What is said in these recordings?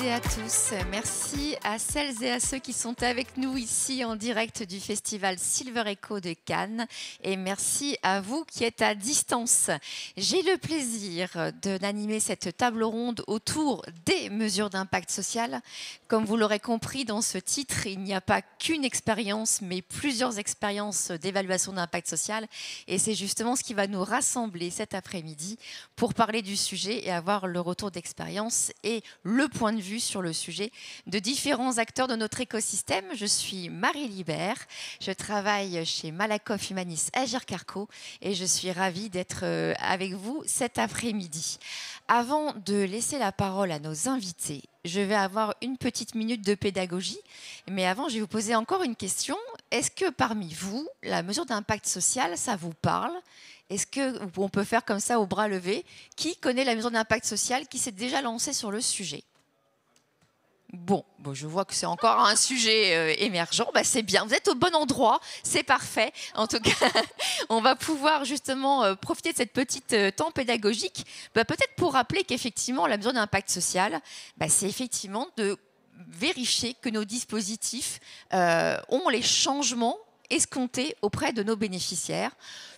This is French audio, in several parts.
Et à tous, merci à celles et à ceux qui sont avec nous ici en direct du festival Silver Echo de Cannes et merci à vous qui êtes à distance. J'ai le plaisir d'animer cette table ronde autour des mesures d'impact social. Comme vous l'aurez compris dans ce titre, il n'y a pas qu'une expérience mais plusieurs expériences d'évaluation d'impact social et c'est justement ce qui va nous rassembler cet après-midi pour parler du sujet et avoir le retour d'expérience et le point de vue sur le sujet de différents acteurs de notre écosystème. Je suis Marie Libert, je travaille chez Malakoff Humanis Agirc Arrco et je suis ravie d'être avec vous cet après-midi. Avant de laisser la parole à nos invités, je vais avoir une petite minute de pédagogie, mais avant je vais vous poser encore une question. Est-ce que parmi vous, la mesure d'impact social, ça vous parle ? Est-ce qu'on peut faire comme ça au bras levé? Qui connaît la mesure d'impact social, qui s'est déjà lancé sur le sujet? Bon, je vois que c'est encore un sujet émergent. C'est bien, vous êtes au bon endroit, c'est parfait. En tout cas, on va pouvoir justement profiter de cette petite temps pédagogique, peut-être pour rappeler qu'effectivement, la mesure d'impact social, c'est effectivement de vérifier que nos dispositifs ont les changements escomptés auprès de nos bénéficiaires,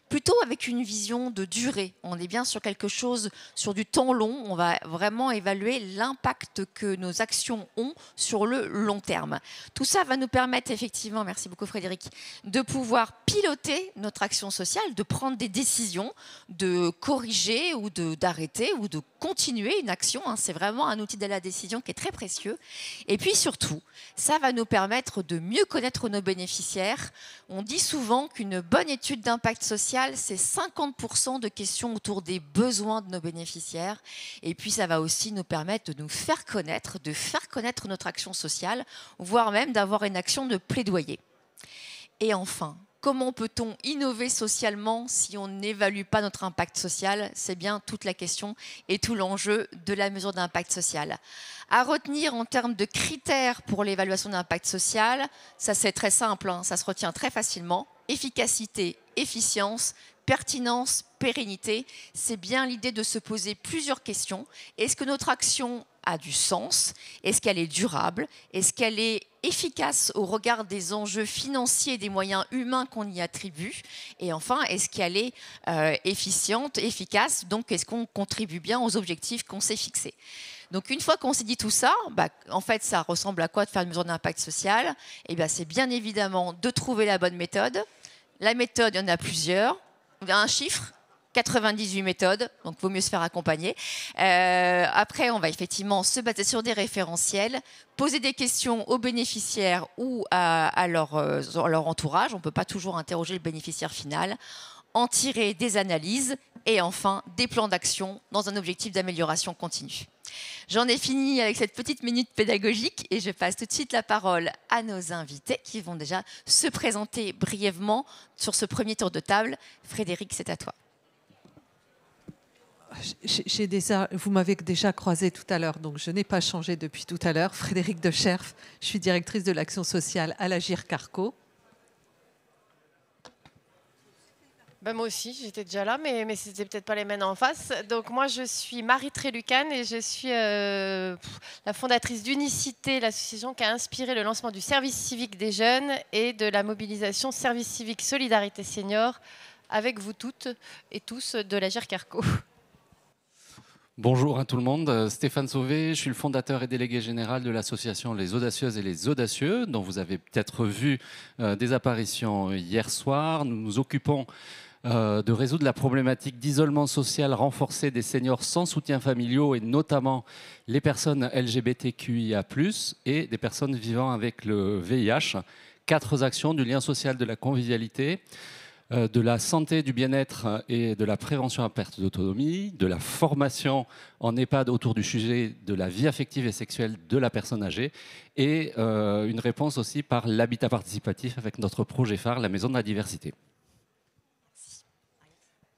plutôt avec une vision de durée. On est bien sur quelque chose, sur du temps long. On va vraiment évaluer l'impact que nos actions ont sur le long terme. Tout ça va nous permettre effectivement, merci beaucoup Frédéric, de pouvoir piloter notre action sociale, de prendre des décisions, de corriger ou d'arrêter ou de continuer une action. C'est vraiment un outil de la décision qui est très précieux. Et puis surtout, ça va nous permettre de mieux connaître nos bénéficiaires. On dit souvent qu'une bonne étude d'impact social, c'est 50% de questions autour des besoins de nos bénéficiaires. Et puis, ça va aussi nous permettre de nous faire connaître, notre action sociale, voire même d'avoir une action de plaidoyer. Et enfin, comment peut-on innover socialement si on n'évalue pas notre impact social? C'est bien toute la question et tout l'enjeu de la mesure d'impact social. À retenir en termes de critères pour l'évaluation d'impact social, ça c'est très simple, ça se retient très facilement. Efficacité, efficience, pertinence, pérennité, c'est bien l'idée de se poser plusieurs questions. Est-ce que notre action a du sens? Est-ce qu'elle est durable? Est-ce qu'elle est efficace au regard des enjeux financiers et des moyens humains qu'on y attribue? Et enfin, est-ce qu'elle est efficiente, efficace? Donc, est-ce qu'on contribue bien aux objectifs qu'on s'est fixés? Donc, une fois qu'on s'est dit tout ça, en fait, ça ressemble à quoi de faire une mesure d'impact social? C'est bien évidemment de trouver la bonne méthode. La méthode, il y en a plusieurs. Un chiffre, 98 méthodes, donc il vaut mieux se faire accompagner. Après, on va effectivement se baser sur des référentiels, poser des questions aux bénéficiaires ou à leur entourage. On ne peut pas toujours interroger le bénéficiaire final. En tirer des analyses et enfin des plans d'action dans un objectif d'amélioration continue. J'en ai fini avec cette petite minute pédagogique et je passe tout de suite la parole à nos invités qui vont déjà se présenter brièvement sur ce premier tour de table. Frédéric, c'est à toi. Vous m'avez déjà croisé tout à l'heure, donc je n'ai pas changé depuis tout à l'heure. Frédéric Decherf, je suis directrice de l'action sociale à l'Agirc Arrco. Moi aussi, j'étais déjà là, mais ce n'était peut-être pas les mêmes en face. Donc moi, je suis Marie Trélucan et je suis la fondatrice d'Unicité, l'association qui a inspiré le lancement du service civique des jeunes et de la mobilisation service civique solidarité senior avec vous toutes et tous de l'Agirc Arrco. Bonjour à tout le monde, Stéphane Sauvé, je suis le fondateur et délégué général de l'association Les Audacieuses et les Audacieux, dont vous avez peut-être vu des apparitions hier soir. Nous nous occupons de résoudre la problématique d'isolement social renforcé des seniors sans soutien familial et notamment les personnes LGBTQIA+, et des personnes vivant avec le VIH. 4 actions du lien social, de la convivialité, de la santé, du bien-être et de la prévention à perte d'autonomie, de la formation en EHPAD autour du sujet de la vie affective et sexuelle de la personne âgée et une réponse aussi par l'habitat participatif avec notre projet phare, la Maison de la Diversité.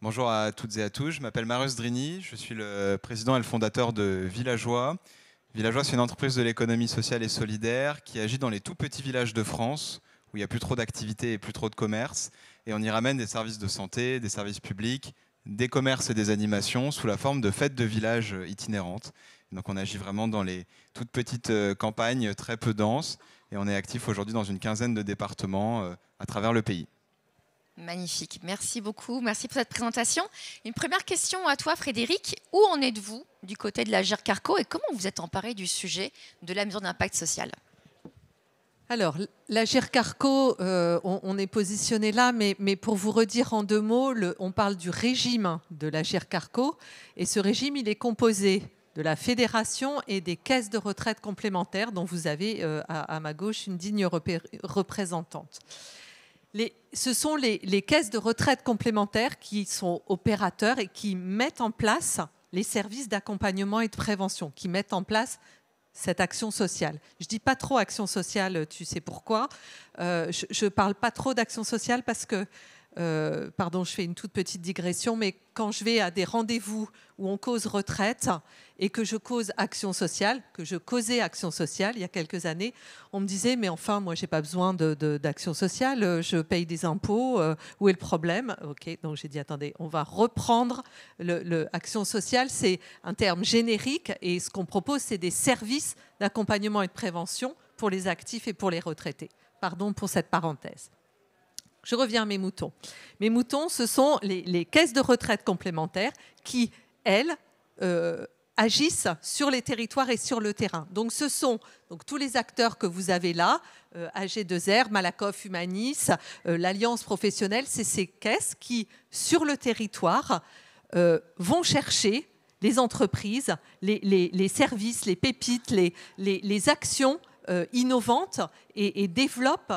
Bonjour à toutes et à tous, je m'appelle Marius Drini, je suis le président et le fondateur de Villageois. Villageois, c'est une entreprise de l'économie sociale et solidaire qui agit dans les tout petits villages de France où il n'y a plus trop d'activités et plus trop de commerce. Et on y ramène des services de santé, des services publics, des commerces et des animations sous la forme de fêtes de village itinérantes. Donc on agit vraiment dans les toutes petites campagnes très peu denses et on est actif aujourd'hui dans une quinzaine de départements à travers le pays. Magnifique, merci beaucoup, merci pour cette présentation. Une première question à toi Frédéric, où en êtes-vous du côté de l'Agir Carco et comment vous êtes emparé du sujet de la mesure d'impact social? Alors, l'Agir Carco, on est positionné là, mais pour vous redire en 2 mots, on parle du régime de l'Agir Carco et ce régime, il est composé de la fédération et des caisses de retraite complémentaires dont vous avez à ma gauche une digne représentante. Ce sont les caisses de retraite complémentaires qui sont opérateurs et qui mettent en place les services d'accompagnement et de prévention, qui mettent en place cette action sociale. Je ne dis pas trop action sociale, tu sais pourquoi. Je ne parle pas trop d'action sociale parce que, pardon, je fais une toute petite digression, mais quand je vais à des rendez-vous où on cause retraite et que je cause action sociale, que je causais action sociale il y a quelques années, on me disait, mais enfin, moi, je n'ai pas besoin d'action sociale, je paye des impôts, où est le problème? Ok, donc j'ai dit, attendez, on va reprendre action sociale, c'est un terme générique et ce qu'on propose, c'est des services d'accompagnement et de prévention pour les actifs et pour les retraités. Pardon pour cette parenthèse. Je reviens à mes moutons. Mes moutons, ce sont les caisses de retraite complémentaires qui, elles, agissent sur les territoires et sur le terrain. Donc, ce sont tous les acteurs que vous avez là, AG2R, Malakoff Humanis, l'Alliance professionnelle, c'est ces caisses qui, sur le territoire, vont chercher les entreprises, les services, les pépites, les actions innovantes et développent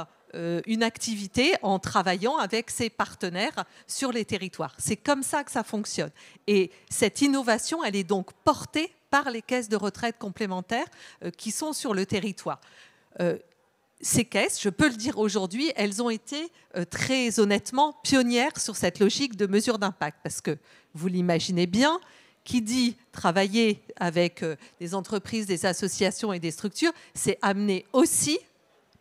une activité en travaillant avec ses partenaires sur les territoires. C'est comme ça que ça fonctionne. Et cette innovation, elle est donc portée par les caisses de retraite complémentaires qui sont sur le territoire. Ces caisses, je peux le dire aujourd'hui, elles ont été très honnêtement pionnières sur cette logique de mesure d'impact. Parce que, vous l'imaginez bien, qui dit travailler avec des entreprises, des associations et des structures, c'est amener aussi,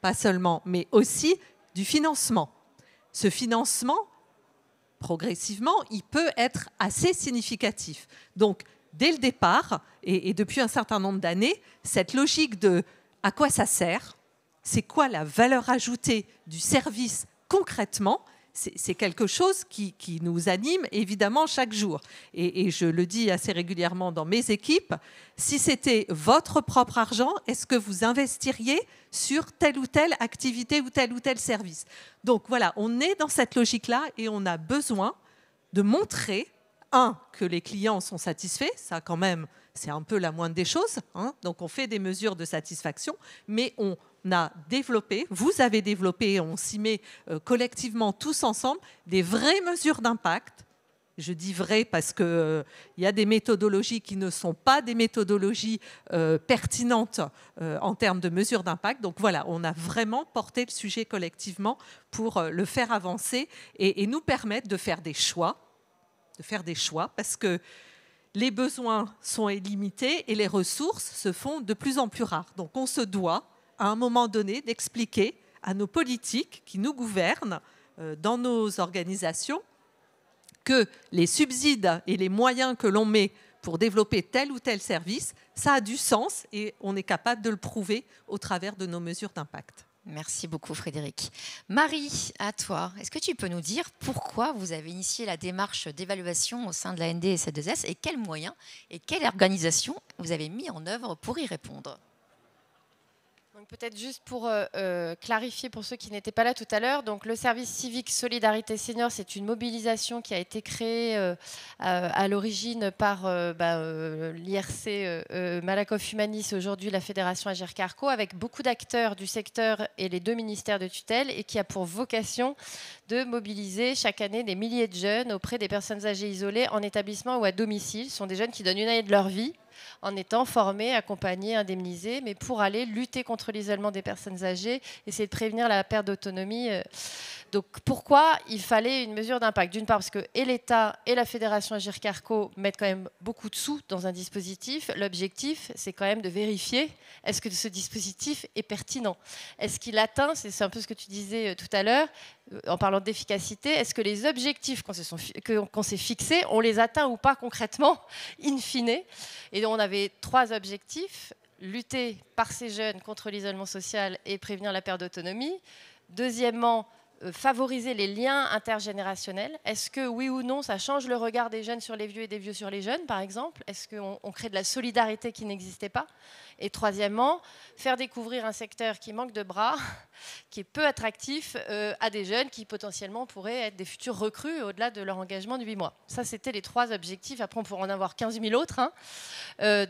pas seulement, mais aussi du financement. Ce financement, progressivement, il peut être assez significatif. Donc, dès le départ, et depuis un certain nombre d'années, cette logique de à quoi ça sert, c'est quoi la valeur ajoutée du service concrètement, c'est quelque chose qui nous anime évidemment chaque jour. Et je le dis assez régulièrement dans mes équipes, si c'était votre propre argent, est-ce que vous investiriez sur telle ou telle activité ou tel service? Donc voilà, on est dans cette logique-là et on a besoin de montrer, que les clients sont satisfaits, ça quand même, c'est un peu la moindre des choses, hein. Donc on fait des mesures de satisfaction, mais on a développé, vous avez développé, on s'y met collectivement tous ensemble, des vraies mesures d'impact. Je dis vrai parce qu'il y a des méthodologies qui ne sont pas des méthodologies pertinentes en termes de mesures d'impact. Donc voilà, on a vraiment porté le sujet collectivement pour le faire avancer et nous permettre de faire des choix, parce que les besoins sont illimités et les ressources se font de plus en plus rares. Donc on se doit, à un moment donné, d'expliquer à nos politiques qui nous gouvernent dans nos organisations que les subsides et les moyens que l'on met pour développer tel ou tel service, ça a du sens et on est capable de le prouver au travers de nos mesures d'impact. Merci beaucoup Frédéric. Marie, à toi. Est-ce que tu peux nous dire pourquoi vous avez initié la démarche d'évaluation au sein de la NDSS2S et quels moyens et quelle organisation vous avez mis en œuvre pour y répondre? Peut-être juste pour clarifier pour ceux qui n'étaient pas là tout à l'heure, donc le service civique Solidarité Senior, c'est une mobilisation qui a été créée à l'origine par l'IRC Malakoff Humanis, aujourd'hui la Fédération Agir Carco, avec beaucoup d'acteurs du secteur et les 2 ministères de tutelle, et qui a pour vocation de mobiliser chaque année des milliers de jeunes auprès des personnes âgées isolées en établissement ou à domicile. Ce sont des jeunes qui donnent une année de leur vie en étant formés, accompagnés, indemnisés, mais pour aller lutter contre l'isolement des personnes âgées, essayer de prévenir la perte d'autonomie. Donc pourquoi il fallait une mesure d'impact? D'une part parce que et l'État et la Fédération Agir Carco mettent quand même beaucoup de sous dans un dispositif. L'objectif, c'est quand même de vérifier est-ce que ce dispositif est pertinent. Est-ce qu'il atteint, c'est un peu ce que tu disais tout à l'heure, en parlant d'efficacité, est-ce que les objectifs qu'on s'est fixés, on les atteint ou pas concrètement, in fine? Et donc on avait 3 objectifs: lutter par ces jeunes contre l'isolement social et prévenir la perte d'autonomie. Deuxièmement, favoriser les liens intergénérationnels. Est-ce que, oui ou non, ça change le regard des jeunes sur les vieux et des vieux sur les jeunes, par exemple? Est-ce qu'on crée de la solidarité qui n'existait pas? Et troisièmement, faire découvrir un secteur qui manque de bras, qui est peu attractif à des jeunes qui potentiellement pourraient être des futurs recrues au-delà de leur engagement de 8 mois. Ça, c'était les 3 objectifs. Après, on pourrait en avoir 15 000 autres.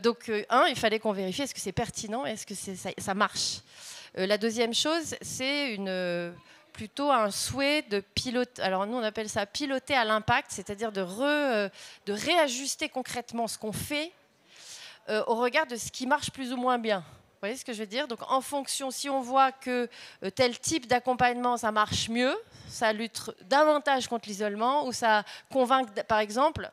Donc, il fallait qu'on vérifie est-ce que c'est pertinent, est-ce que ça marche. La deuxième chose, c'est plutôt un souhait de piloter. Alors nous, on appelle ça piloter à l'impact, c'est-à-dire de réajuster concrètement ce qu'on fait au regard de ce qui marche plus ou moins bien. Vous voyez ce que je veux dire? Donc en fonction, si on voit que tel type d'accompagnement, ça marche mieux, ça lutte davantage contre l'isolement, ou ça convainc, par exemple,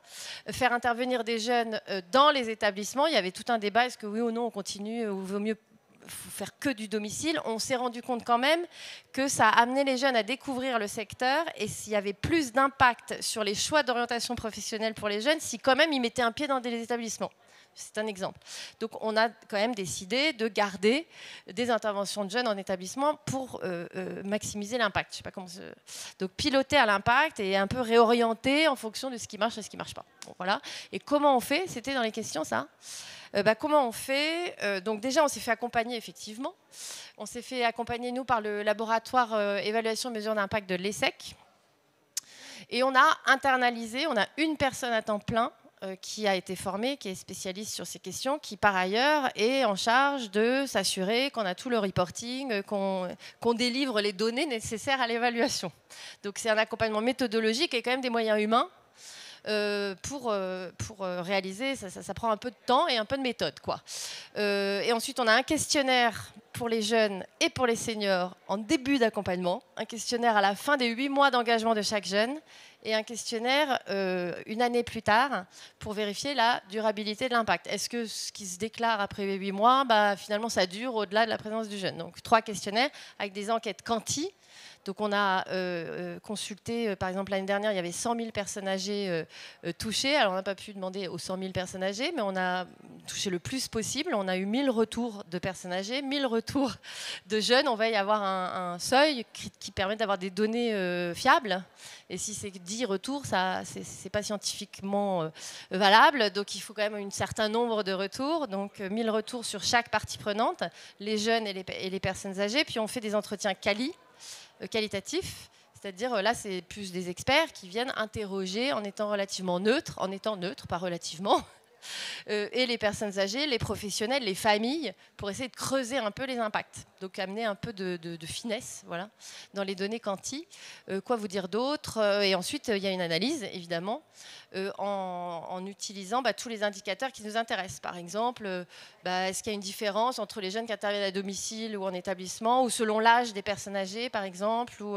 faire intervenir des jeunes dans les établissements. Il y avait tout un débat, est-ce que oui ou non on continue, ou vaut mieux faire que du domicile. On s'est rendu compte quand même que ça a amené les jeunes à découvrir le secteur, et s'il y avait plus d'impact sur les choix d'orientation professionnelle pour les jeunes, si quand même ils mettaient un pied dans des établissements. C'est un exemple. Donc on a quand même décidé de garder des interventions de jeunes en établissement pour maximiser l'impact. Je sais pas comment donc piloter à l'impact et un peu réorienter en fonction de ce qui marche et ce qui ne marche pas. Bon, voilà. Et comment on fait? C'était dans les questions, ça. Comment on fait? Donc déjà, on s'est fait accompagner, effectivement. On s'est fait accompagner, nous, par le laboratoire évaluation et mesure d'impact de l'ESSEC. Et on a internalisé, on a une personne à temps plein qui a été formée, qui est spécialiste sur ces questions, qui, par ailleurs, est en charge de s'assurer qu'on a tout le reporting, qu'on délivre les données nécessaires à l'évaluation. Donc c'est un accompagnement méthodologique et quand même des moyens humains. Pour réaliser, ça prend un peu de temps et un peu de méthode, quoi. Et ensuite, on a un questionnaire pour les jeunes et pour les seniors en début d'accompagnement, un questionnaire à la fin des 8 mois d'engagement de chaque jeune, et un questionnaire une année plus tard pour vérifier la durabilité de l'impact. Est-ce que ce qui se déclare après 8 mois, finalement, ça dure au-delà de la présence du jeune? Donc 3 questionnaires avec des enquêtes quanti. Donc on a consulté, par exemple l'année dernière, il y avait 100 000 personnes âgées touchées. Alors on n'a pas pu demander aux 100 000 personnes âgées, mais on a touché le plus possible. On a eu 1000 retours de personnes âgées, 1000 retours de jeunes. On va y avoir un seuil qui permet d'avoir des données fiables. Et si c'est 10 retours, ça c'est pas scientifiquement valable. Donc il faut quand même un certain nombre de retours. Donc 1000 retours sur chaque partie prenante, les jeunes et les personnes âgées. Puis on fait des entretiens qualitatifs, c'est-à-dire là c'est plus des experts qui viennent interroger en étant neutre, pas relativement, et les personnes âgées, les professionnels, les familles, pour essayer de creuser un peu les impacts. Donc amener un peu de finesse, voilà, dans les données quanti. Quoi vous dire d'autre? Et ensuite, il y a une analyse, évidemment, en utilisant tous les indicateurs qui nous intéressent. Par exemple, est-ce qu'il y a une différence entre les jeunes qui interviennent à domicile ou en établissement, ou selon l'âge des personnes âgées, par exemple, ou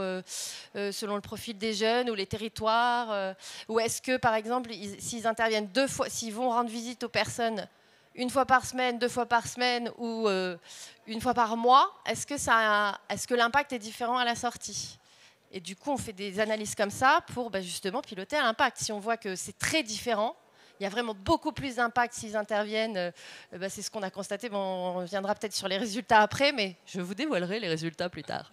selon le profil des jeunes, ou les territoires, ou est-ce que, par exemple, s'ils interviennent 2 fois, s'ils vont rendre visite aux personnes 1 fois par semaine, 2 fois par semaine, ou 1 fois par mois, est-ce que l'impact est différent à la sortie? Et du coup, on fait des analyses comme ça pour justement piloter à l'impact. Si on voit que c'est très différent, il y a vraiment beaucoup plus d'impact s'ils interviennent. C'est ce qu'on a constaté. Bon, on reviendra peut-être sur les résultats après, mais je vous dévoilerai les résultats plus tard.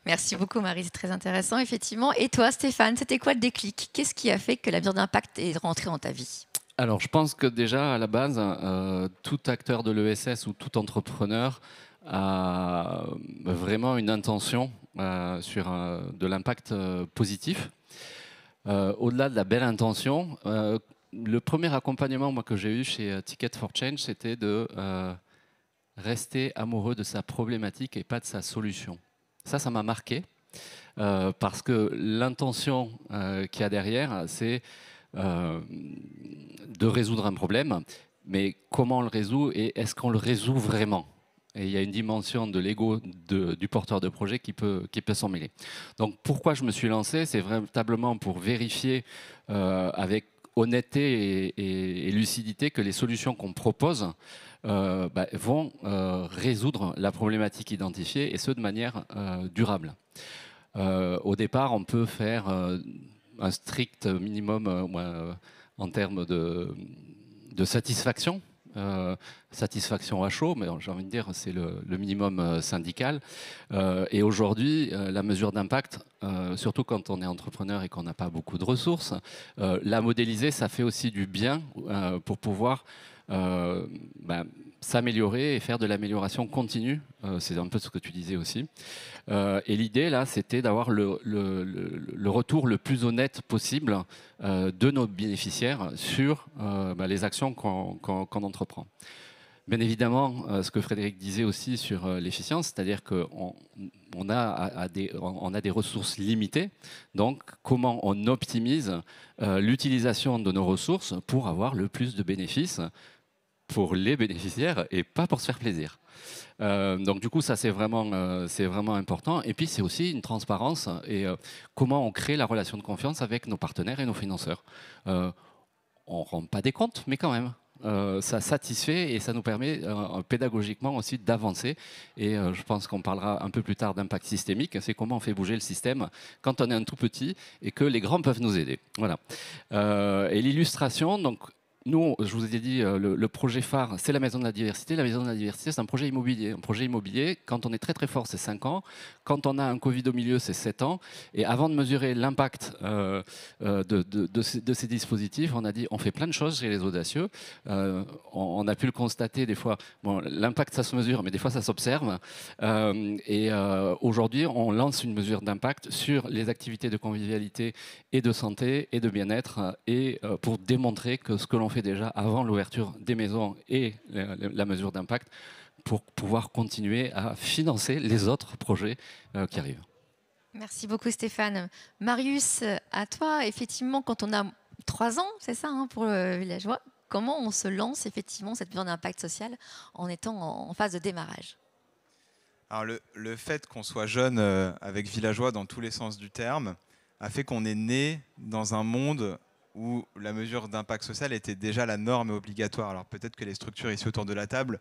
Merci beaucoup Marie, c'est très intéressant effectivement. Et toi Stéphane, c'était quoi le déclic? Qu'est-ce qui a fait que la mesure d'impact est rentrée dans ta vie? Alors je pense que déjà à la base, tout acteur de l'ESS ou tout entrepreneur a vraiment une intention sur de l'impact positif. Au-delà de la belle intention, le premier accompagnement que j'ai eu chez Ticket for Change, c'était de rester amoureux de sa problématique et pas de sa solution. Ça m'a marqué parce que l'intention qu'il y a derrière, c'est de résoudre un problème. mais comment on le résout et est-ce qu'on le résout vraiment? Et il y a une dimension de l'ego du porteur de projet qui peut s'en mêler. Donc pourquoi je me suis lancé? C'est véritablement pour vérifier avec honnêteté et lucidité que les solutions qu'on propose vont résoudre la problématique identifiée, et ce de manière durable. Au départ, on peut faire un strict minimum en termes de satisfaction. Satisfaction à chaud, mais j'ai envie de dire c'est le minimum syndical. Et aujourd'hui, la mesure d'impact, surtout quand on est entrepreneur et qu'on n'a pas beaucoup de ressources, la modéliser, ça fait aussi du bien pour pouvoir s'améliorer et faire de l'amélioration continue. C'est un peu ce que tu disais aussi. Et l'idée, là, c'était d'avoir le retour le plus honnête possible de nos bénéficiaires sur les actions qu'on entreprend. Bien évidemment, ce que Frédéric disait aussi sur l'efficience, c'est-à-dire qu'on a des ressources limitées, donc comment on optimise l'utilisation de nos ressources pour avoir le plus de bénéfices pour les bénéficiaires et pas pour se faire plaisir. Donc du coup, ça c'est vraiment important. Et puis c'est aussi une transparence et comment on crée la relation de confiance avec nos partenaires et nos financeurs. On ne rend pas des comptes, mais quand même. Ça satisfait et ça nous permet pédagogiquement aussi d'avancer. Et je pense qu'on parlera un peu plus tard d'impact systémique. C'est comment on fait bouger le système quand on est un tout petit et que les grands peuvent nous aider. Voilà. Et l'illustration, donc. Nous, je vous ai dit, le projet phare, c'est la Maison de la Diversité. La Maison de la Diversité, c'est un projet immobilier. Un projet immobilier, quand on est très très fort, c'est 5 ans. Quand on a un Covid au milieu, c'est 7 ans. Et avant de mesurer l'impact de ces dispositifs, on a dit, on fait plein de choses chez les audacieux. On a pu le constater des fois. Bon, l'impact, ça se mesure, mais des fois, ça s'observe. Et aujourd'hui, on lance une mesure d'impact sur les activités de convivialité et de santé et de bien-être, et pour démontrer que ce que l'on fait déjà avant l'ouverture des maisons et la mesure d'impact, pour pouvoir continuer à financer les autres projets qui arrivent. Merci beaucoup Stéphane. Marius, à toi, effectivement, quand on a 3 ans, c'est ça, hein, pour le Villageois, comment on se lance effectivement cette mesure d'impact social en étant en phase de démarrage? Alors le fait qu'on soit jeune avec Villageois dans tous les sens du terme a fait qu'on est né dans un monde où la mesure d'impact social était déjà la norme et obligatoire. Alors peut-être que les structures ici autour de la table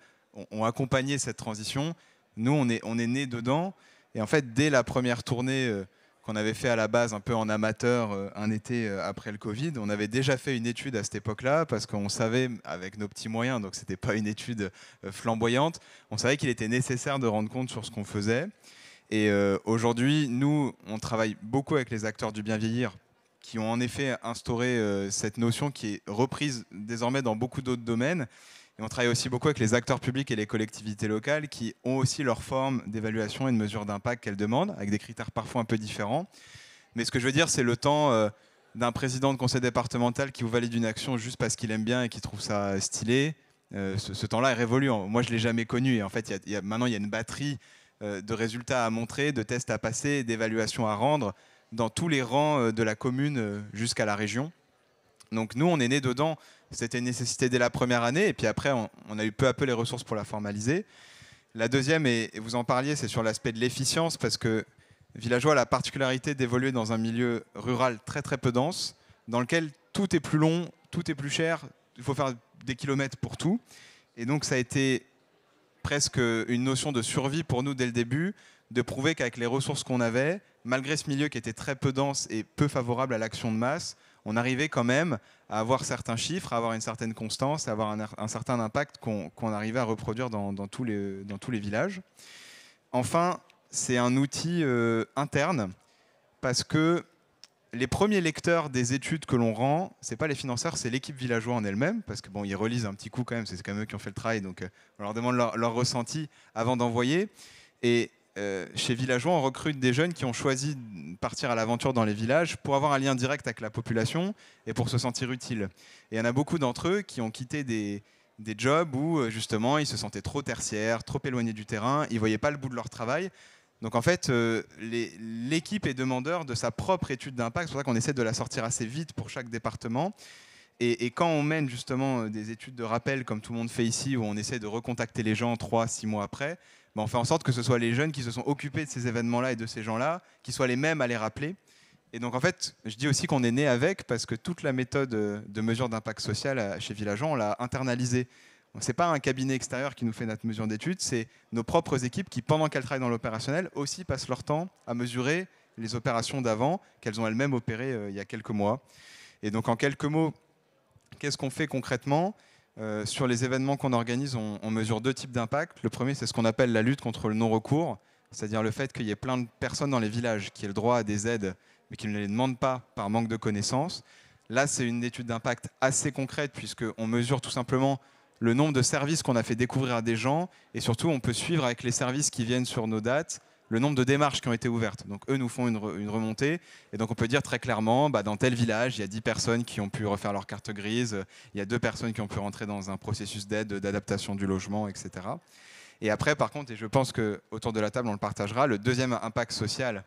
ont accompagné cette transition. Nous, on est nés dedans. Et en fait, dès la première tournée qu'on avait fait à la base un peu en amateur un été après le Covid, on avait déjà fait une étude à cette époque-là parce qu'on savait, avec nos petits moyens, donc ce n'était pas une étude flamboyante, on savait qu'il était nécessaire de rendre compte sur ce qu'on faisait. Et aujourd'hui, nous, on travaille beaucoup avec les acteurs du bien vieillir qui ont en effet instauré cette notion qui est reprise désormais dans beaucoup d'autres domaines. Et on travaille aussi beaucoup avec les acteurs publics et les collectivités locales qui ont aussi leur forme d'évaluation et de mesure d'impact qu'elles demandent, avec des critères parfois un peu différents. Mais ce que je veux dire, c'est le temps d'un président de conseil départemental qui vous valide une action juste parce qu'il aime bien et qui trouve ça stylé. Ce temps-là est révolu. Moi, je ne l'ai jamais connu. Et en fait, maintenant, il y a une batterie de résultats à montrer, de tests à passer, d'évaluations à rendre dans tous les rangs de la commune jusqu'à la région. Donc nous, on est nés dedans. C'était une nécessité dès la première année. Et puis après, on a eu peu à peu les ressources pour la formaliser. La deuxième, et vous en parliez, c'est sur l'aspect de l'efficience, parce que Villageois a la particularité d'évoluer dans un milieu rural très très peu dense, dans lequel tout est plus long, tout est plus cher, il faut faire des kilomètres pour tout. Et donc ça a été presque une notion de survie pour nous dès le début, de prouver qu'avec les ressources qu'on avait, malgré ce milieu qui était très peu dense et peu favorable à l'action de masse, on arrivait quand même à avoir certains chiffres, à avoir une certaine constance, à avoir un certain impact qu'on arrivait à reproduire dans tous les villages. Enfin, c'est un outil interne, parce que les premiers lecteurs des études que l'on rend, ce n'est pas les financeurs, c'est l'équipe Villageois en elle-même, parce que bon, ils relisent un petit coup quand même, c'est quand même eux qui ont fait le travail, donc on leur demande leur ressenti avant d'envoyer. Et chez Villageois, on recrute des jeunes qui ont choisi de partir à l'aventure dans les villages pour avoir un lien direct avec la population et pour se sentir utiles. Et il y en a beaucoup d'entre eux qui ont quitté des jobs où justement ils se sentaient trop tertiaires, trop éloignés du terrain, ils ne voyaient pas le bout de leur travail. Donc en fait, l'équipe est demandeur de sa propre étude d'impact, c'est pour ça qu'on essaie de la sortir assez vite pour chaque département. Et quand on mène justement des études de rappel, comme tout le monde fait ici, où on essaie de recontacter les gens 3-6 mois après, ben on fait en sorte que ce soit les jeunes qui se sont occupés de ces événements-là et de ces gens-là, qui soient les mêmes à les rappeler. Et donc en fait, je dis aussi qu'on est né avec, parce que toute la méthode de mesure d'impact social chez Villageois, on l'a internalisée. Ce n'est pas un cabinet extérieur qui nous fait notre mesure d'études, c'est nos propres équipes qui, pendant qu'elles travaillent dans l'opérationnel, aussi passent leur temps à mesurer les opérations d'avant, qu'elles ont elles-mêmes opérées il y a quelques mois. Et donc en quelques mots, qu'est-ce qu'on fait concrètement ? Sur les événements qu'on organise, on mesure 2 types d'impact. Le premier, c'est ce qu'on appelle la lutte contre le non-recours, c'est-à-dire le fait qu'il y ait plein de personnes dans les villages qui aient le droit à des aides, mais qui ne les demandent pas par manque de connaissances. Là, c'est une étude d'impact assez concrète, puisqu'on mesure tout simplement le nombre de services qu'on a fait découvrir à des gens, et surtout, on peut suivre avec les services qui viennent sur nos dates le nombre de démarches qui ont été ouvertes. Donc eux nous font une remontée, et donc on peut dire très clairement, dans tel village, il y a 10 personnes qui ont pu refaire leur carte grise, il y a 2 personnes qui ont pu rentrer dans un processus d'aide, d'adaptation du logement, etc. Et après, par contre, et je pense qu'autour de la table, on le partagera, le deuxième impact social,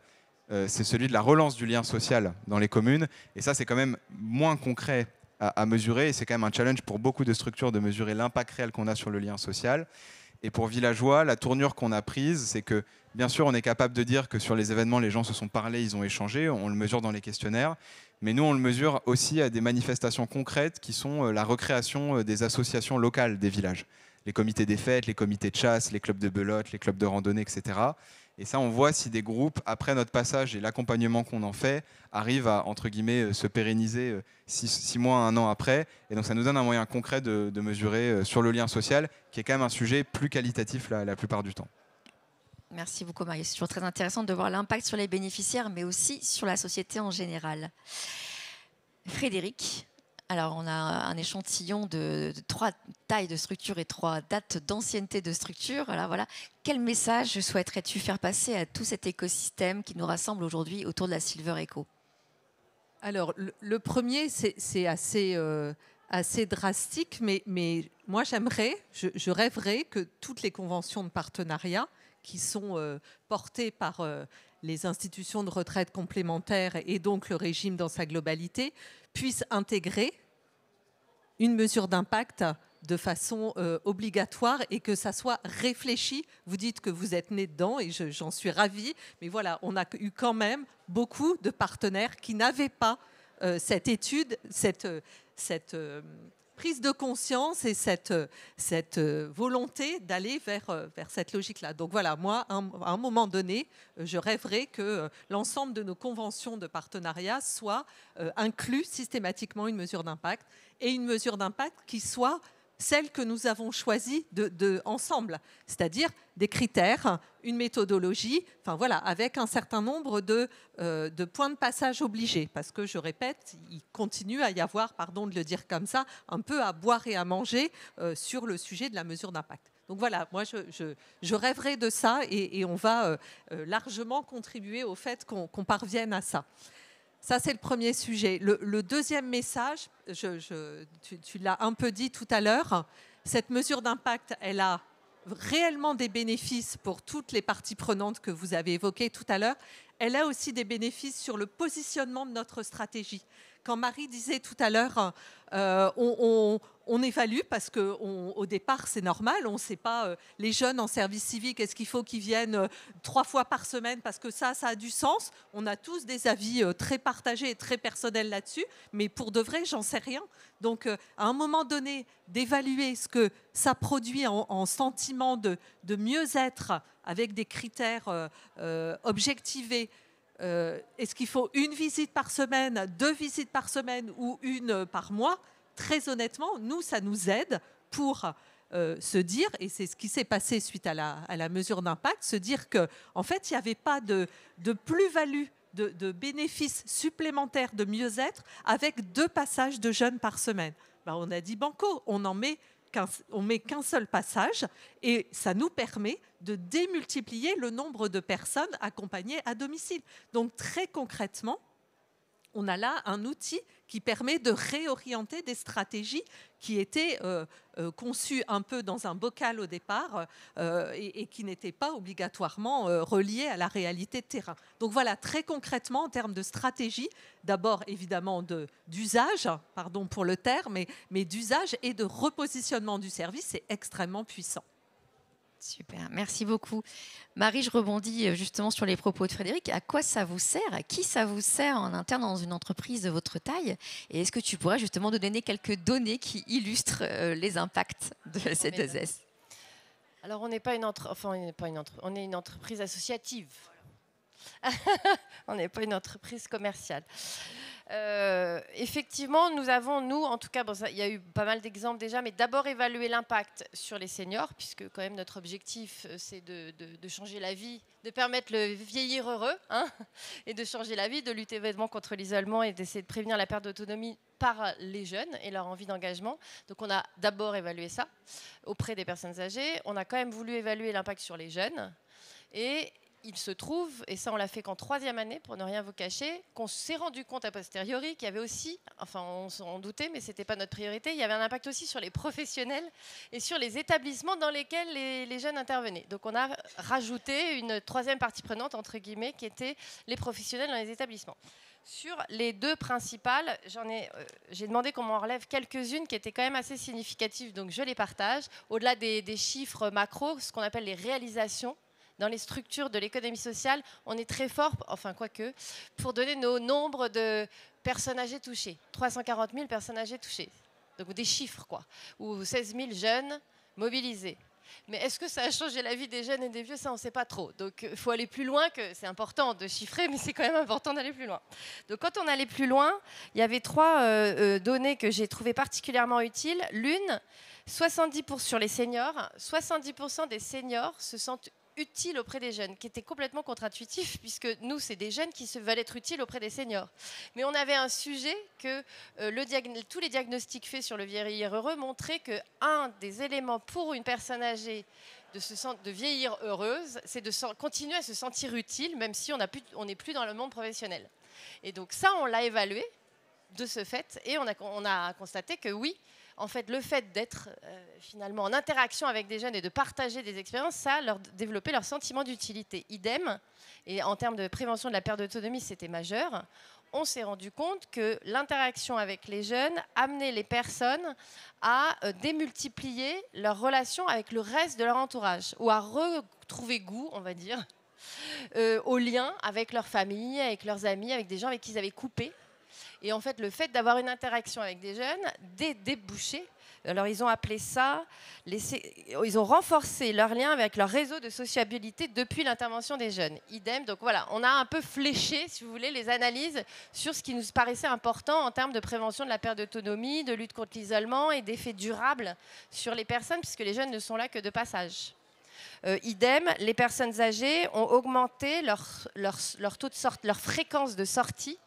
c'est celui de la relance du lien social dans les communes, et ça, c'est quand même moins concret à mesurer, et c'est quand même un challenge pour beaucoup de structures de mesurer l'impact réel qu'on a sur le lien social. Et pour Villageois, la tournure qu'on a prise, c'est que, bien sûr, on est capable de dire que sur les événements, les gens se sont parlé, ils ont échangé, on le mesure dans les questionnaires, mais nous, on le mesure aussi à des manifestations concrètes qui sont la recréation des associations locales des villages. Les comités des fêtes, les comités de chasse, les clubs de belote, les clubs de randonnée, etc. Et ça, on voit si des groupes, après notre passage et l'accompagnement qu'on en fait, arrivent à, entre guillemets, se pérenniser 6 mois, 1 an après. Et donc, ça nous donne un moyen concret de mesurer sur le lien social, qui est quand même un sujet plus qualitatif la plupart du temps. Merci beaucoup, Marie. C'est toujours très intéressant de voir l'impact sur les bénéficiaires, mais aussi sur la société en général. Frédéric, alors on a un échantillon de 3 tailles de structure et 3 dates d'ancienneté de structure. Alors voilà, quel message souhaiterais-tu faire passer à tout cet écosystème qui nous rassemble aujourd'hui autour de la Silver Eco ? Alors, le premier, c'est assez drastique, mais moi, je rêverais que toutes les conventions de partenariat qui sont portées par les institutions de retraite complémentaires et donc le régime dans sa globalité puissent intégrer une mesure d'impact de façon obligatoire et que ça soit réfléchi. Vous dites que vous êtes né dedans et j'en suis ravie, mais voilà, on a eu quand même beaucoup de partenaires qui n'avaient pas cette étude, cette prise de conscience et cette volonté d'aller vers cette logique-là. Donc voilà, moi, à un moment donné, je rêverais que l'ensemble de nos conventions de partenariat soit inclus systématiquement une mesure d'impact, et une mesure d'impact qui soit celle que nous avons choisie ensemble, c'est-à-dire des critères, une méthodologie, enfin voilà, avec un certain nombre de points de passage obligés, parce que je répète, il continue à y avoir, pardon de le dire comme ça, un peu à boire et à manger sur le sujet de la mesure d'impact. Donc voilà, moi je rêverais de ça et on va largement contribuer au fait qu'on parvienne à ça. Ça, c'est le premier sujet. Le deuxième message, tu l'as un peu dit tout à l'heure, cette mesure d'impact, elle a réellement des bénéfices pour toutes les parties prenantes que vous avez évoquées tout à l'heure. Elle a aussi des bénéfices sur le positionnement de notre stratégie. Quand Marie disait tout à l'heure, on évalue parce qu'au départ, c'est normal. On ne sait pas, les jeunes en service civique, est-ce qu'il faut qu'ils viennent 3 fois par semaine parce que ça a du sens. On a tous des avis très partagés et très personnels là-dessus. Mais pour de vrai, j'en sais rien. Donc, à un moment donné, d'évaluer ce que ça produit en sentiment de mieux-être avec des critères objectivés. Est-ce qu'il faut 1 visite par semaine, 2 visites par semaine ou 1 par mois ? Très honnêtement, nous, ça nous aide pour se dire, et c'est ce qui s'est passé suite à la mesure d'impact, se dire qu'en fait, il n'y avait pas de plus-value, de bénéfices supplémentaires de mieux-être avec 2 passages de jeunes par semaine. On a dit banco, on met qu'un seul passage et ça nous permet de démultiplier le nombre de personnes accompagnées à domicile. Donc très concrètement, on a là un outil qui permet de réorienter des stratégies qui étaient conçues un peu dans un bocal au départ et qui n'étaient pas obligatoirement reliées à la réalité de terrain. Donc voilà, très concrètement, en termes de stratégie, d'abord évidemment d'usage, pardon pour le terme, mais d'usage et de repositionnement du service, c'est extrêmement puissant. Super, merci beaucoup. Marie, je rebondis justement sur les propos de Frédéric. À quoi ça vous sert? À qui ça vous sert en interne dans une entreprise de votre taille? Et est-ce que tu pourrais justement nous donner quelques données qui illustrent les impacts de C2S? Alors, on n'est pas on est une entreprise associative. On n'est pas une entreprise commerciale. Effectivement, nous avons, en tout cas, il y a eu pas mal d'exemples déjà, mais d'abord évaluer l'impact sur les seniors, puisque quand même notre objectif, c'est de changer la vie, de permettre le vieillir heureux, et de changer la vie, de lutter évidemment contre l'isolement et d'essayer de prévenir la perte d'autonomie par les jeunes et leur envie d'engagement. Donc on a d'abord évalué ça auprès des personnes âgées. On a quand même voulu évaluer l'impact sur les jeunes. Et il se trouve, et ça on l'a fait qu'en 3e année, pour ne rien vous cacher, qu'on s'est rendu compte a posteriori qu'il y avait aussi, enfin on s'en doutait, mais ce n'était pas notre priorité, il y avait un impact aussi sur les professionnels et sur les établissements dans lesquels les jeunes intervenaient. Donc on a rajouté une 3e partie prenante, entre guillemets, qui était les professionnels dans les établissements. Sur les 2 principales, j'ai demandé qu'on m'en relève quelques-unes qui étaient quand même assez significatives, donc je les partage. Au-delà des chiffres macro, ce qu'on appelle les réalisations, dans les structures de l'économie sociale, on est très fort, enfin quoique, pour donner nos nombres de personnes âgées touchées. 340 000 personnes âgées touchées. Donc des chiffres, quoi. Ou 16 000 jeunes mobilisés. Mais est-ce que ça a changé la vie des jeunes et des vieux? Ça, on ne sait pas trop. Donc il faut aller plus loin, que c'est important de chiffrer, mais c'est quand même important d'aller plus loin. Donc quand on allait plus loin, il y avait 3 données que j'ai trouvées particulièrement utiles. L'une, 70% sur les seniors, 70% des seniors se sentent utiles auprès des jeunes, qui était complètement contre-intuitif, puisque nous, c'est des jeunes qui veulent être utiles auprès des seniors. Mais on avait un sujet que tous les diagnostics faits sur le vieillir heureux montraient qu'un des éléments pour une personne âgée de vieillir heureuse, c'est de continuer à se sentir utile, même si on n'est plus dans le monde professionnel. Et donc ça, on l'a évalué de ce fait, et on a constaté que oui, en fait, le fait d'être finalement en interaction avec des jeunes et de partager des expériences, ça a développé leur sentiment d'utilité. Idem, et en termes de prévention de la perte d'autonomie, c'était majeur. On s'est rendu compte que l'interaction avec les jeunes amenait les personnes à démultiplier leurs relations avec le reste de leur entourage, ou à retrouver goût, on va dire, au lien avec leur famille, avec leurs amis, avec des gens avec qui ils avaient coupé. Et en fait, le fait d'avoir une interaction avec des jeunes, des débouchés, alors ils ont appelé ça, ils ont renforcé leur lien avec leur réseau de sociabilité depuis l'intervention des jeunes. Idem, donc voilà, on a un peu fléché, si vous voulez, les analyses sur ce qui nous paraissait important en termes de prévention de la perte d'autonomie, de lutte contre l'isolement et d'effets durables sur les personnes, puisque les jeunes ne sont là que de passage. Idem, les personnes âgées ont augmenté leur taux de leur fréquence de sortie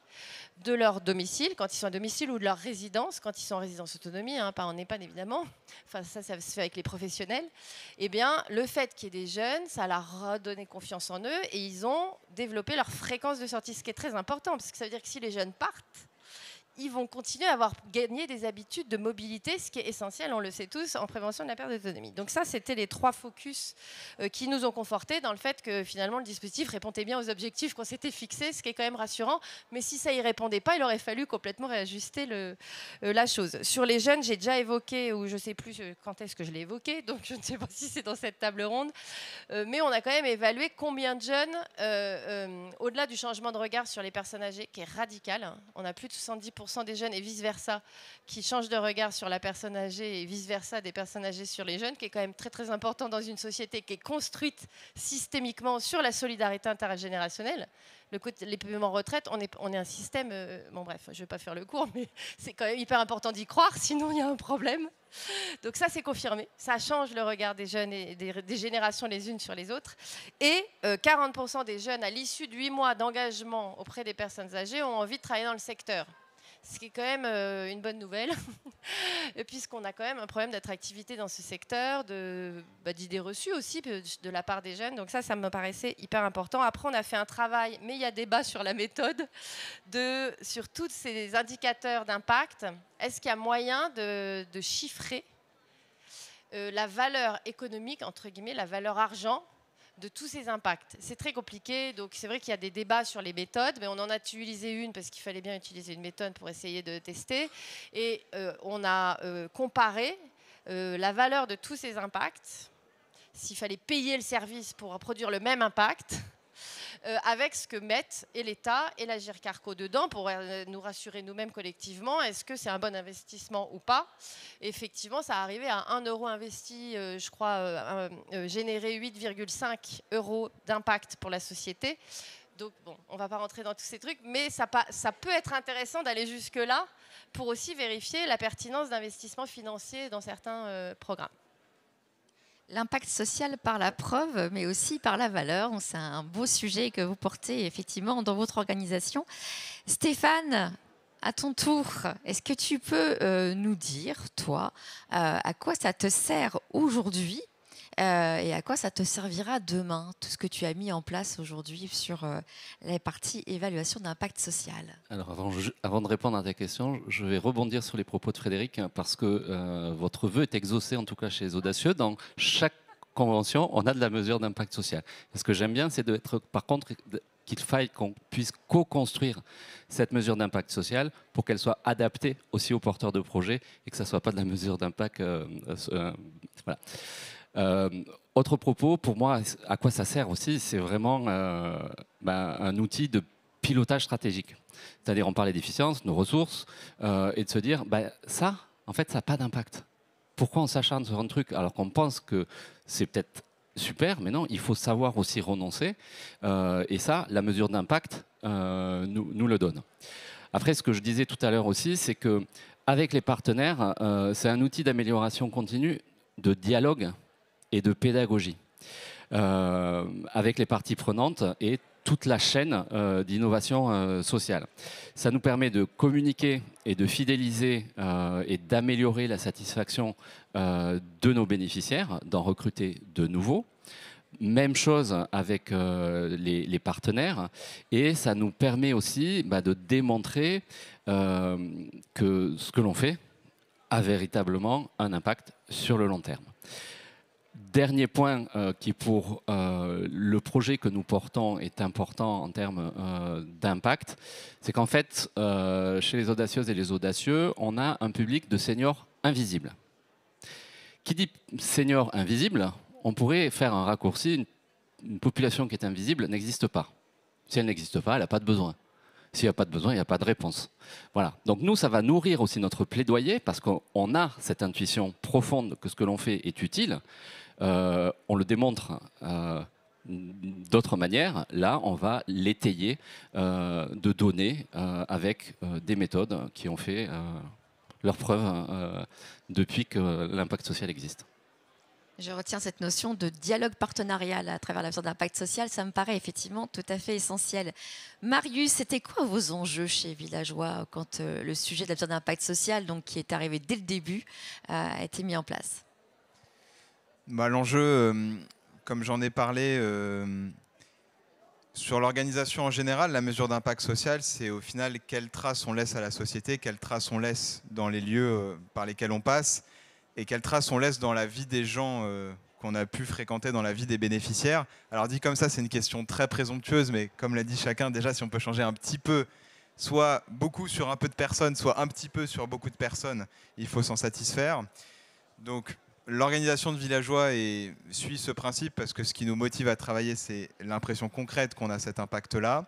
de leur domicile, quand ils sont à domicile, ou de leur résidence, quand ils sont en résidence autonomie, pas en EHPAD évidemment, enfin ça se fait avec les professionnels, eh bien le fait qu'il y ait des jeunes, ça leur a redonné confiance en eux et ils ont développé leur fréquence de sortie, ce qui est très important, parce que ça veut dire que si les jeunes partent, ils vont continuer à avoir gagné des habitudes de mobilité, ce qui est essentiel, on le sait tous, en prévention de la perte d'autonomie. Donc ça, c'était les 3 focus qui nous ont confortés dans le fait que finalement le dispositif répondait bien aux objectifs qu'on s'était fixés, ce qui est quand même rassurant. Mais si ça y répondait pas, il aurait fallu complètement réajuster la chose. Sur les jeunes, j'ai déjà évoqué, ou je ne sais plus quand est-ce que je l'ai évoqué, donc je ne sais pas si c'est dans cette table ronde, mais on a quand même évalué combien de jeunes, au-delà du changement de regard sur les personnes âgées, qui est radical, on a plus de 70% des jeunes et vice-versa qui changent de regard sur la personne âgée et vice-versa des personnes âgées sur les jeunes, qui est quand même très très important dans une société qui est construite systémiquement sur la solidarité intergénérationnelle. Les paiements retraite, on est un système... bon bref, je ne vais pas faire le cours, mais c'est quand même hyper important d'y croire, sinon il y a un problème. Donc ça, c'est confirmé. Ça change le regard des jeunes et des générations les unes sur les autres. Et 40% des jeunes, à l'issue de 8 mois d'engagement auprès des personnes âgées, ont envie de travailler dans le secteur. ce qui est quand même une bonne nouvelle, puisqu'on a quand même un problème d'attractivité dans ce secteur, d'idées reçues aussi de la part des jeunes. Donc ça me paraissait hyper important. Après, on a fait un travail, mais il y a débat sur la méthode, sur tous ces indicateurs d'impact. Est-ce qu'il y a moyen de chiffrer la valeur économique, entre guillemets, la valeur argent, de tous ces impacts? C'est très compliqué, donc c'est vrai qu'il y a des débats sur les méthodes, mais on en a utilisé une parce qu'il fallait bien utiliser une méthode pour essayer de tester. Et on a comparé la valeur de tous ces impacts, s'il fallait payer le service pour produire le même impact, avec ce que mettent et l'État et la GIRC-ARCO dedans pour nous rassurer nous-mêmes collectivement, est-ce que c'est un bon investissement ou pas. Et effectivement, ça arrivait à 1 euro investi, je crois, générer 8,5 euros d'impact pour la société. Donc bon, on ne va pas rentrer dans tous ces trucs, mais ça peut être intéressant d'aller jusque-là pour aussi vérifier la pertinence d'investissements financiers dans certains programmes. L'impact social par la preuve, mais aussi par la valeur. C'est un beau sujet que vous portez effectivement dans votre organisation. Stéphane, à ton tour, est-ce que tu peux nous dire, toi, à quoi ça te sert aujourd'hui et à quoi ça te servira demain, tout ce que tu as mis en place aujourd'hui sur la partie évaluation d'impact social? Alors avant de répondre à ta question, je vais rebondir sur les propos de Frédéric parce que votre vœu est exaucé, en tout cas chez les audacieux. Dans chaque convention, on a de la mesure d'impact social. Et ce que j'aime bien, c'est par contre qu'il faille qu'on puisse co-construire cette mesure d'impact social pour qu'elle soit adaptée aussi aux porteurs de projets et que ça ne soit pas de la mesure d'impact. Voilà. Autre propos, pour moi, à quoi ça sert aussi, c'est vraiment un outil de pilotage stratégique. C'est-à-dire, on parlait d'efficience, nos ressources, et de se dire, ça, en fait, ça n'a pas d'impact. Pourquoi on s'acharne sur un truc alors qu'on pense que c'est peut-être super, mais non, il faut savoir aussi renoncer. Et ça, la mesure d'impact nous le donne. Après, ce que je disais tout à l'heure aussi, c'est qu'avec les partenaires, c'est un outil d'amélioration continue, de dialogue et de pédagogie avec les parties prenantes et toute la chaîne d'innovation sociale. Ça nous permet de communiquer et de fidéliser et d'améliorer la satisfaction de nos bénéficiaires, d'en recruter de nouveaux. Même chose avec les partenaires, et ça nous permet aussi de démontrer que ce que l'on fait a véritablement un impact sur le long terme. Dernier point qui pour le projet que nous portons est important en termes d'impact, c'est qu'en fait, chez les audacieuses et les audacieux, on a un public de seniors invisibles. Qui dit senior invisible, on pourrait faire un raccourci, une population qui est invisible n'existe pas. Si elle n'existe pas, elle n'a pas de besoin. S'il n'y a pas de besoin, il n'y a pas de réponse. Voilà. Donc nous, ça va nourrir aussi notre plaidoyer parce qu'on a cette intuition profonde que ce que l'on fait est utile. On le démontre d'autres manières. Là, on va l'étayer de données avec des méthodes qui ont fait leur preuve depuis que l'impact social existe. Je retiens cette notion de dialogue partenarial à travers la mesure d'impact social. Ça me paraît effectivement tout à fait essentiel. Marius, c'était quoi vos enjeux chez Villageois quand le sujet de la mesure d'impact social, donc, qui est arrivé dès le début, a été mis en place? L'enjeu, comme j'en ai parlé, sur l'organisation en général, la mesure d'impact social, c'est au final quelle trace on laisse à la société, quelle trace on laisse dans les lieux par lesquels on passe, et quelle trace on laisse dans la vie des gens qu'on a pu fréquenter, dans la vie des bénéficiaires. Alors dit comme ça, c'est une question très présomptueuse, mais comme l'a dit chacun, déjà si on peut changer un petit peu, soit beaucoup sur un peu de personnes, soit un petit peu sur beaucoup de personnes, il faut s'en satisfaire. Donc l'organisation de Villageois suit ce principe parce que ce qui nous motive à travailler, c'est l'impression concrète qu'on a cet impact-là.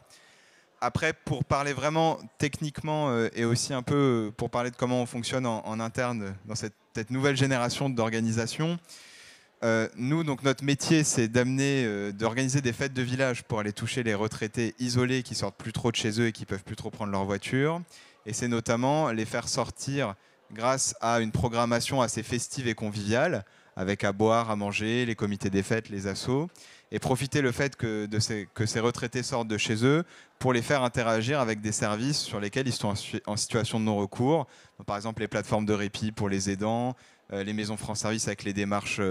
Après, pour parler vraiment techniquement et aussi un peu pour parler de comment on fonctionne en interne dans cette nouvelle génération d'organisation, nous, donc, notre métier, c'est d'organiser des fêtes de village pour aller toucher les retraités isolés qui sortent plus trop de chez eux et qui peuvent plus trop prendre leur voiture. Et c'est notamment les faire sortir grâce à une programmation assez festive et conviviale, avec à boire, à manger, les comités des fêtes, les assos. et profiter le fait que ces retraités sortent de chez eux pour les faire interagir avec des services sur lesquels ils sont en situation de non-recours. Par exemple, les plateformes de répit pour les aidants, les maisons France Service avec les démarches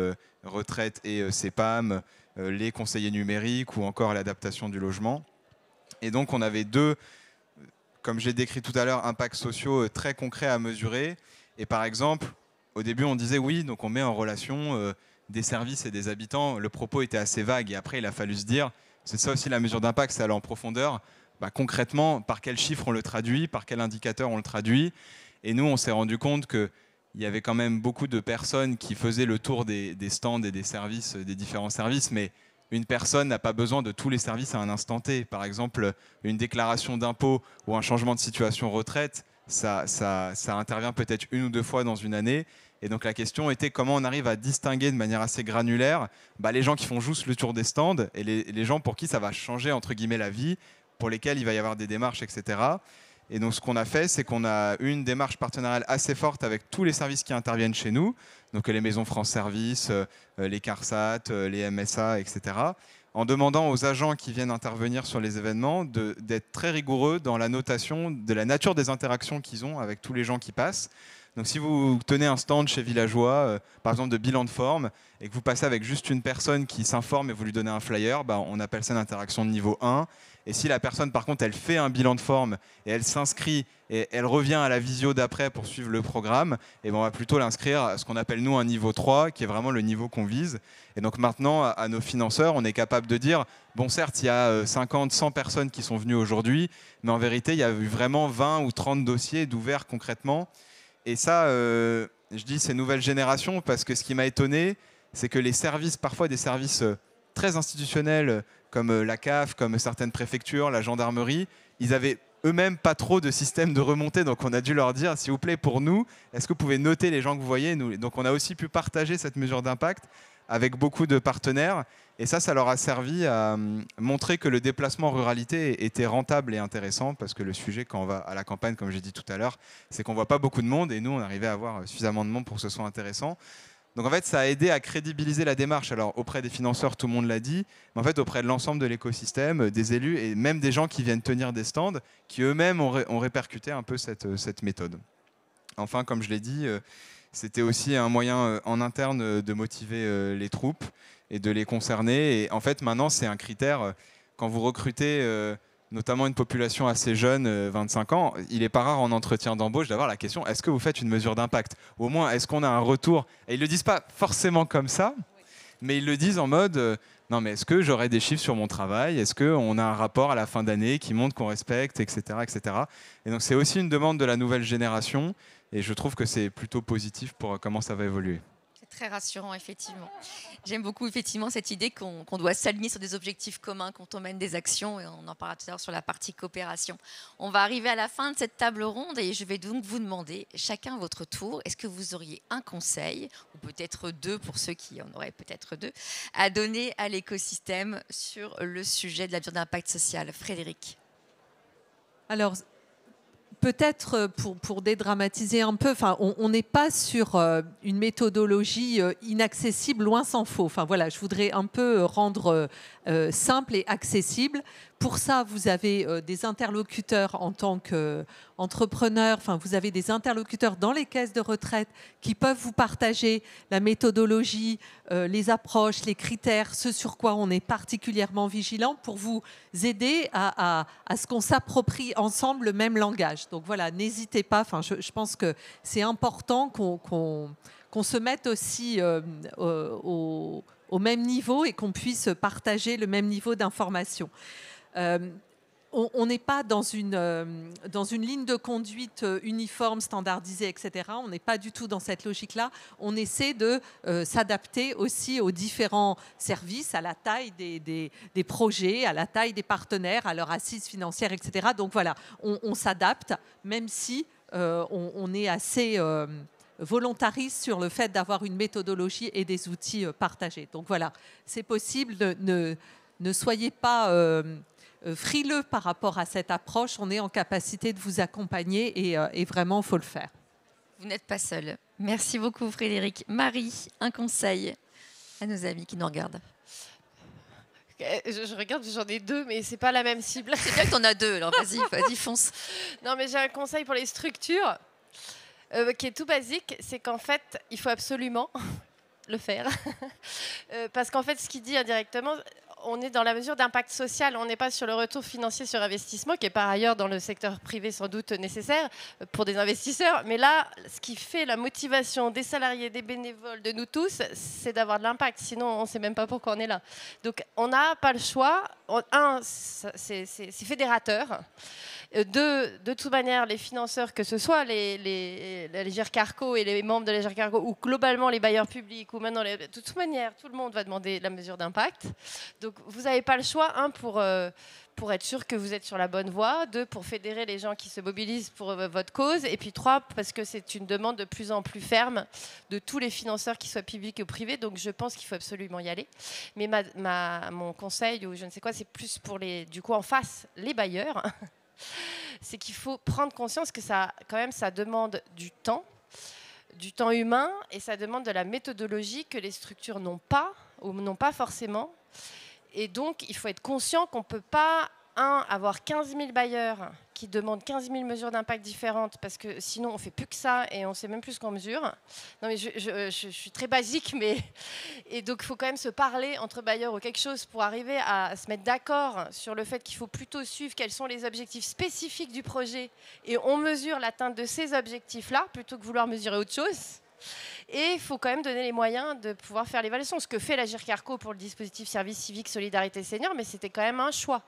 retraite et CEPAM, les conseillers numériques ou encore l'adaptation du logement. Et donc, on avait deux, comme j'ai décrit tout à l'heure, impacts sociaux très concrets à mesurer. Et par exemple, au début, on disait oui, donc on met en relation des services et des habitants. Le propos était assez vague et après, il a fallu se dire, c'est ça aussi la mesure d'impact, c'est aller en profondeur. Concrètement, par quel chiffre on le traduit, par quel indicateur on le traduit. Et nous, on s'est rendu compte qu'il y avait quand même beaucoup de personnes qui faisaient le tour des stands et des services, des différents services, mais une personne n'a pas besoin de tous les services à un instant T. Par exemple, une déclaration d'impôt ou un changement de situation retraite, ça intervient peut-être 1 ou 2 fois dans une année. Et donc la question était comment on arrive à distinguer de manière assez granulaire les gens qui font juste le tour des stands et les gens pour qui ça va changer entre guillemets la vie, pour lesquels il va y avoir des démarches, etc. Et donc ce qu'on a fait, c'est qu'on a eu une démarche partenariale assez forte avec tous les services qui interviennent chez nous, donc les maisons France Service, les CARSAT, les MSA, etc., en demandant aux agents qui viennent intervenir sur les événements d'être très rigoureux dans la notation de la nature des interactions qu'ils ont avec tous les gens qui passent. Donc si vous tenez un stand chez Villageois, par exemple de bilan de forme, et que vous passez avec juste une personne qui s'informe et vous lui donnez un flyer, on appelle ça une interaction de niveau 1. Et si la personne, par contre, elle fait un bilan de forme et elle s'inscrit et elle revient à la visio d'après pour suivre le programme, et on va plutôt l'inscrire à ce qu'on appelle nous un niveau 3, qui est vraiment le niveau qu'on vise. Et donc maintenant, à nos financeurs, on est capable de dire, bon certes, il y a 50, 100 personnes qui sont venues aujourd'hui, mais en vérité, il y a eu vraiment 20 ou 30 dossiers d'ouverts concrètement. Et ça, je dis ces nouvelles générations parce que ce qui m'a étonné, c'est que les services, parfois des services très institutionnels comme la CAF, comme certaines préfectures, la gendarmerie, ils avaient eux-mêmes pas trop de système de remontée. Donc on a dû leur dire, s'il vous plaît, pour nous, est-ce que vous pouvez noter les gens que vous voyez? Donc on a aussi pu partager cette mesure d'impact avec beaucoup de partenaires. Et ça leur a servi à montrer que le déplacement en ruralité était rentable et intéressant, parce que le sujet, quand on va à la campagne, comme j'ai dit tout à l'heure, c'est qu'on ne voit pas beaucoup de monde, et nous, on arrivait à avoir suffisamment de monde pour que ce soit intéressant. Donc en fait, ça a aidé à crédibiliser la démarche. Alors auprès des financeurs, tout le monde l'a dit, mais en fait auprès de l'ensemble de l'écosystème, des élus, et même des gens qui viennent tenir des stands, qui eux-mêmes ont répercuté un peu cette méthode. Enfin, comme je l'ai dit, c'était aussi un moyen en interne de motiver les troupes et de les concerner. Et en fait, maintenant, c'est un critère. Quand vous recrutez notamment une population assez jeune, 25 ans, il n'est pas rare en entretien d'embauche d'avoir la question, est-ce que vous faites une mesure d'impact? Ou au moins, est-ce qu'on a un retour? Et ils ne le disent pas forcément comme ça, mais ils le disent en mode, non mais est-ce que j'aurai des chiffres sur mon travail? Est-ce qu'on a un rapport à la fin d'année qui montre qu'on respecte, etc., etc. Et donc c'est aussi une demande de la nouvelle génération. Et je trouve que c'est plutôt positif pour comment ça va évoluer. C'est très rassurant, effectivement. J'aime beaucoup, effectivement, cette idée qu'on doit s'aligner sur des objectifs communs quand on mène des actions. Et on en parlera tout à l'heure sur la partie coopération. On va arriver à la fin de cette table ronde et je vais donc vous demander, chacun à votre tour, est-ce que vous auriez un conseil, ou peut-être deux pour ceux qui en auraient peut-être deux, à donner à l'écosystème sur le sujet de la mesure d'impact social? Frédéric. Alors, peut-être pour dédramatiser un peu, on n'est pas sur une méthodologie inaccessible, loin s'en faut. Voilà, je voudrais un peu rendre simple et accessible. Pour ça, vous avez des interlocuteurs en tant qu'entrepreneurs, vous avez des interlocuteurs dans les caisses de retraite qui peuvent vous partager la méthodologie, les approches, les critères, ce sur quoi on est particulièrement vigilant pour vous aider à ce qu'on s'approprie ensemble le même langage. Donc voilà, n'hésitez pas, je pense que c'est important qu'on se mette aussi au même niveau et qu'on puisse partager le même niveau d'information. On n'est pas dans une ligne de conduite uniforme, standardisée, etc. On n'est pas du tout dans cette logique-là. On essaie de s'adapter aussi aux différents services, à la taille des projets, à la taille des partenaires, à leur assise financière, etc. Donc voilà, on s'adapte, même si on est assez volontariste sur le fait d'avoir une méthodologie et des outils partagés. Donc voilà, c'est possible. Ne soyez pas frileux par rapport à cette approche. On est en capacité de vous accompagner et vraiment, il faut le faire. Vous n'êtes pas seul. Merci beaucoup, Frédéric. Marie, un conseil à nos amis qui nous regardent. Je regarde, j'en ai 2, mais c'est pas la même cible. C'est bien que t'en as 2, alors vas-y, fonce. Non, mais j'ai un conseil pour les structures qui est tout basique, c'est qu'en fait, il faut absolument le faire. Parce qu'en fait, ce qu'il dit indirectement, on est dans la mesure d'impact social, on n'est pas sur le retour financier sur investissement, qui est par ailleurs dans le secteur privé sans doute nécessaire pour des investisseurs. Mais là, ce qui fait la motivation des salariés, des bénévoles, de nous tous, c'est d'avoir de l'impact. Sinon, on ne sait même pas pourquoi on est là. Donc, on n'a pas le choix. Un, c'est fédérateur. Deux, de toute manière, les financeurs, que ce soit les GERCARCO et les membres de la GERCARCO, ou globalement les bailleurs publics, ou maintenant, de toute manière, tout le monde va demander la mesure d'impact. Donc, vous n'avez pas le choix, pour être sûr que vous êtes sur la bonne voie, 2, pour fédérer les gens qui se mobilisent pour votre cause, et puis 3, parce que c'est une demande de plus en plus ferme de tous les financeurs, qu'ils soient publics ou privés, donc je pense qu'il faut absolument y aller. Mais mon conseil, ou je ne sais quoi, c'est plus pour du coup en face, les bailleurs, c'est qu'il faut prendre conscience que ça demande du temps humain, et ça demande de la méthodologie que les structures n'ont pas, ou n'ont pas forcément. Et donc, il faut être conscient qu'on ne peut pas, avoir 15 000 bailleurs qui demandent 15 000 mesures d'impact différentes, parce que sinon, on ne fait plus que ça et on ne sait même plus ce qu'on mesure. Non, mais je suis très basique, mais... Et donc, il faut quand même se parler entre bailleurs ou quelque chose pour arriver à se mettre d'accord sur le fait qu'il faut plutôt suivre quels sont les objectifs spécifiques du projet, et on mesure l'atteinte de ces objectifs-là, plutôt que vouloir mesurer autre chose. Et il faut quand même donner les moyens de pouvoir faire l'évaluation. Ce que fait la GERCARCO pour le dispositif Service Civique Solidarité Senior, mais c'était quand même un choix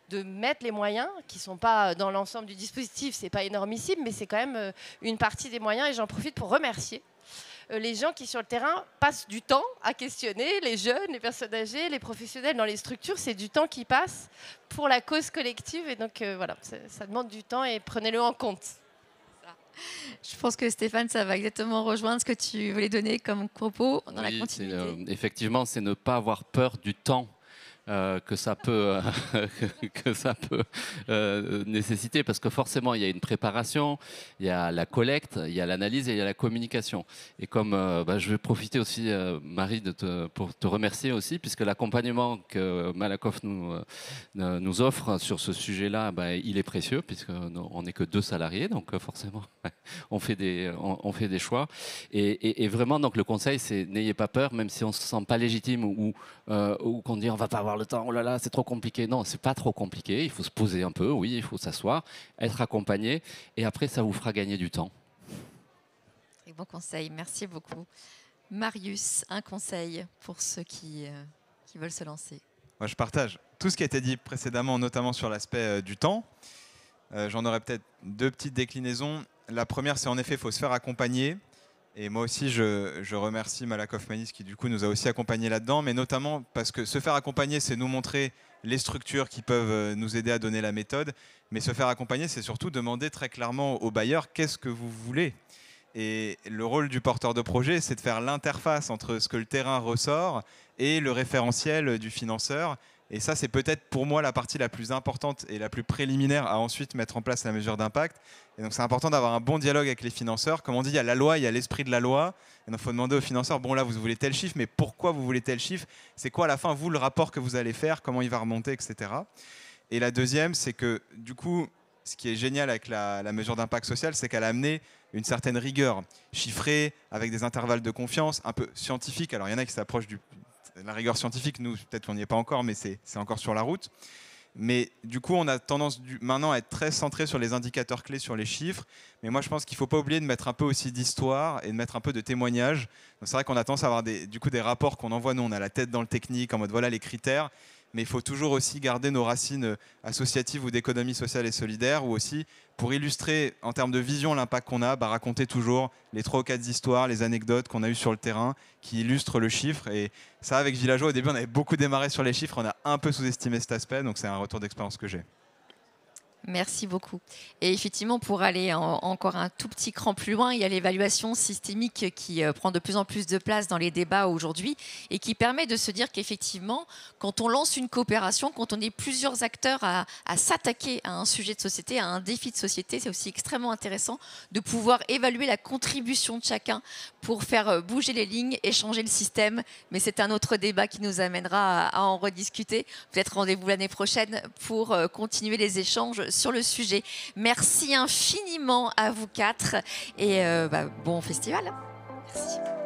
de mettre les moyens, qui ne sont pas dans l'ensemble du dispositif, c'est pas énormissime, mais c'est quand même une partie des moyens. Et j'en profite pour remercier les gens qui, sur le terrain, passent du temps à questionner, les jeunes, les personnes âgées, les professionnels dans les structures. C'est du temps qui passe pour la cause collective. Et donc, voilà, ça demande du temps, et prenez-le en compte. Je pense que Stéphane, ça va exactement rejoindre ce que tu voulais donner comme propos dans la continuité. Effectivement, c'est ne pas avoir peur du temps que ça peut, nécessiter, parce que forcément, il y a une préparation, il y a la collecte, il y a l'analyse et il y a la communication. Et comme je vais profiter aussi, Marie, pour te remercier aussi, puisque l'accompagnement que Malakoff nous offre sur ce sujet-là, il est précieux, puisqu'on n'est que 2 salariés, donc forcément, on fait des choix. Et vraiment, donc, le conseil, c'est n'ayez pas peur, même si on ne se sent pas légitime, ou qu'on dit on ne va pas avoir le temps, oh là là, c'est trop compliqué. Non, c'est pas trop compliqué. Il faut se poser un peu, oui, il faut s'asseoir, être accompagné, et après, ça vous fera gagner du temps. Très bon conseil, merci beaucoup. Marius, un conseil pour ceux qui veulent se lancer. Moi, je partage tout ce qui a été dit précédemment, notamment sur l'aspect du temps. J'en aurais peut-être 2 petites déclinaisons. La première, c'est en effet, il faut se faire accompagner. Et moi aussi, je remercie Malakoff Manis qui, du coup, nous a aussi accompagnés là-dedans, mais notamment parce que se faire accompagner, c'est nous montrer les structures qui peuvent nous aider à donner la méthode. Mais se faire accompagner, c'est surtout demander très clairement aux bailleurs qu'est-ce que vous voulez. Et le rôle du porteur de projet, c'est de faire l'interface entre ce que le terrain ressort et le référentiel du financeur. Et ça, c'est peut-être pour moi la partie la plus importante et la plus préliminaire à ensuite mettre en place la mesure d'impact. Et donc, c'est important d'avoir un bon dialogue avec les financeurs. Comme on dit, il y a la loi, il y a l'esprit de la loi. Et donc, il faut demander aux financeurs, bon là, vous voulez tel chiffre, mais pourquoi vous voulez tel chiffre? C'est quoi à la fin, vous, le rapport que vous allez faire? Comment il va remonter, etc. Et la deuxième, c'est que du coup, ce qui est génial avec la mesure d'impact social, c'est qu'elle a amené une certaine rigueur chiffrée, avec des intervalles de confiance, un peu scientifique. Alors, il y en a qui s'approchent de la rigueur scientifique, nous, peut-être qu'on n'y est pas encore, mais c'est encore sur la route. Mais du coup, on a tendance maintenant à être très centré sur les indicateurs clés, sur les chiffres. Mais moi, je pense qu'il ne faut pas oublier de mettre un peu aussi d'histoire et de mettre un peu de témoignages. C'est vrai qu'on a tendance à avoir des rapports qu'on envoie, nous, on a la tête dans le technique, en mode voilà les critères. Mais il faut toujours aussi garder nos racines associatives ou d'économie sociale et solidaire, ou aussi, pour illustrer en termes de vision l'impact qu'on a, raconter toujours les 3 ou 4 histoires, les anecdotes qu'on a eues sur le terrain qui illustrent le chiffre. Et ça, avec Villageois, au début, on avait beaucoup démarré sur les chiffres, on a un peu sous-estimé cet aspect, donc c'est un retour d'expérience que j'ai. Merci beaucoup. Et effectivement, pour aller encore un tout petit cran plus loin, il y a l'évaluation systémique qui prend de plus en plus de place dans les débats aujourd'hui et qui permet de se dire qu'effectivement, quand on lance une coopération, quand on est plusieurs acteurs à s'attaquer à un sujet de société, à un défi de société, c'est aussi extrêmement intéressant de pouvoir évaluer la contribution de chacun pour faire bouger les lignes et changer le système. Mais c'est un autre débat qui nous amènera à en rediscuter. Peut-être rendez-vous l'année prochaine pour continuer les échanges sur le sujet. Merci infiniment à vous quatre et bon festival. Merci.